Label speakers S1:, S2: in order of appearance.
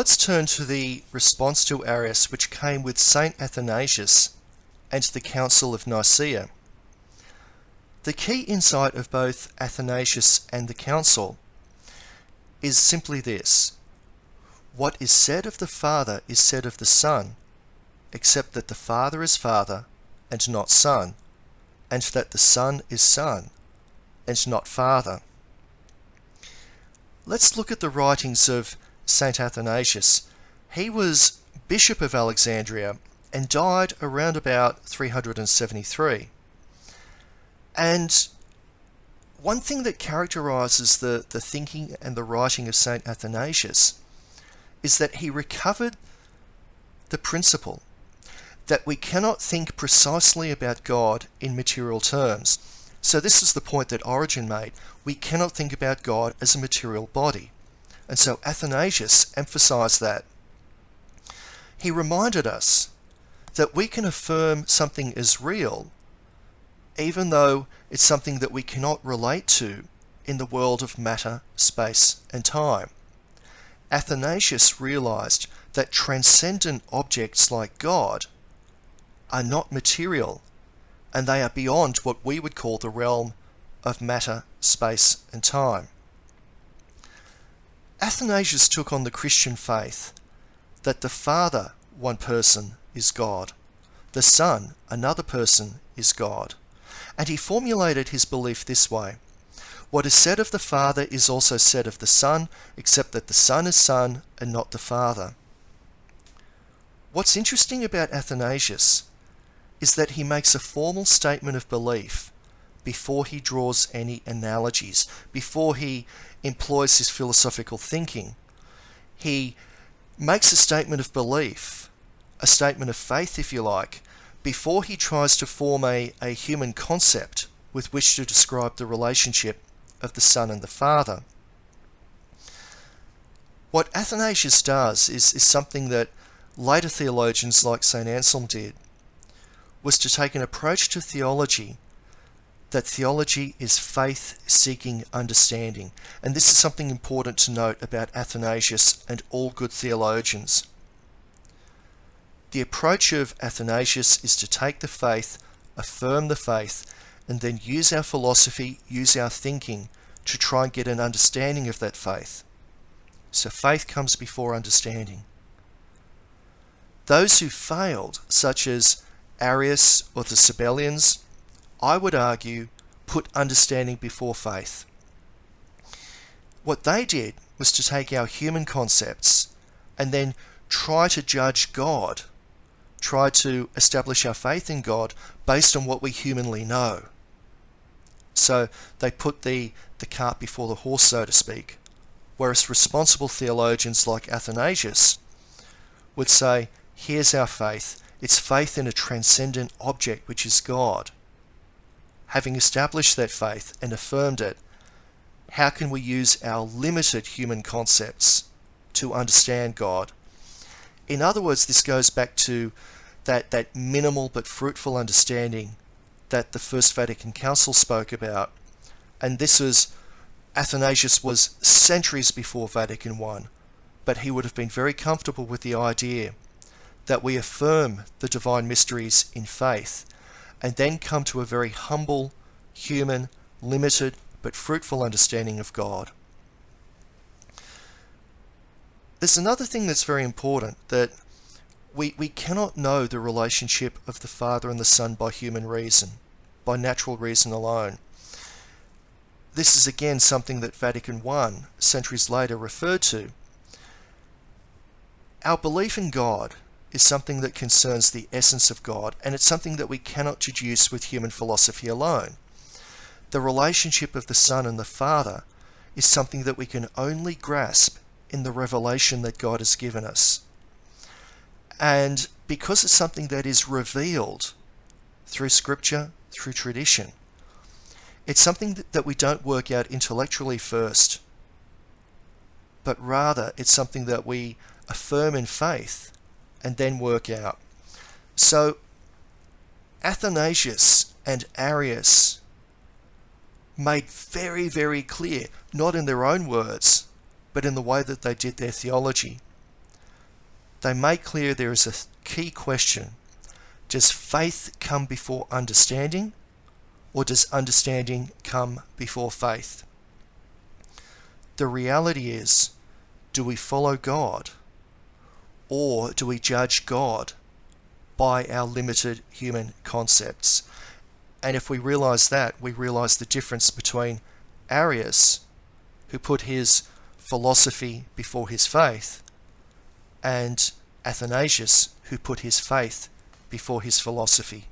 S1: let's turn to the response to Arius, which came with Saint Athanasius and the Council of Nicaea. The key insight of both Athanasius and the Council is simply this: what is said of the Father is said of the Son, except that the Father is Father and not Son, and that the Son is Son and not Father. Let's look at the writings of Saint Athanasius. He was Bishop of Alexandria and died around about 373. And one thing that characterizes the thinking and the writing of Saint Athanasius is that he recovered the principle that we cannot think precisely about God in material terms. So this is the point that Origen made. We cannot think about God as a material body. And so Athanasius emphasized that. He reminded us that we can affirm something as real even though it's something that we cannot relate to in the world of matter, space, and time. Athanasius realized that transcendent objects like God are not material, and they are beyond what we would call the realm of matter, space, and time. Athanasius took on the Christian faith that the Father, one person, is God, the Son, another person, is God. And he formulated his belief this way: what is said of the Father is also said of the Son, except that the Son is Son and not the Father. What's interesting about Athanasius is that he makes a formal statement of belief before he draws any analogies, before he employs his philosophical thinking. He makes a statement of belief, a statement of faith, if you like, before he tries to form a human concept with which to describe the relationship of the Son and the Father. What Athanasius does is something that later theologians like St. Anselm did, was to take an approach to theology that theology is faith-seeking understanding. And this is something important to note about Athanasius and all good theologians. The approach of Athanasius is to take the faith, affirm the faith, and then use our philosophy, use our thinking to try and get an understanding of that faith. So faith comes before understanding. Those who failed, such as Arius or the Sabellians, I would argue, put understanding before faith. What they did was to take our human concepts and then try to judge God, try to establish our faith in God based on what we humanly know. So they put the cart before the horse, so to speak. Whereas responsible theologians like Athanasius would say, here's our faith. It's faith in a transcendent object, which is God. Having established that faith and affirmed it, how can we use our limited human concepts to understand God? In other words, this goes back to that minimal but fruitful understanding that the First Vatican Council spoke about. And Athanasius was centuries before Vatican I, but he would have been very comfortable with the idea that we affirm the divine mysteries in faith and then come to a very humble, human, limited, but fruitful understanding of God. There's another thing that's very important, that we cannot know the relationship of the Father and the Son by human reason, by natural reason alone. This is again something that Vatican I, centuries later, referred to. Our belief in God is something that concerns the essence of God, and it's something that we cannot deduce with human philosophy alone. The relationship of the Son and the Father is something that we can only grasp in the revelation that God has given us. And because it's something that is revealed through Scripture, through tradition, it's something that we don't work out intellectually first, but rather it's something that we affirm in faith and then work out. So Athanasius and Arius made very, very clear, not in their own words, but in the way that they did their theology, they make clear there is a key question. Does faith come before understanding, or does understanding come before faith? The reality is, do we follow God, or do we judge God by our limited human concepts? And if we realize that, we realize the difference between Arius, who put his philosophy before his faith, and Athanasius, who put his faith before his philosophy.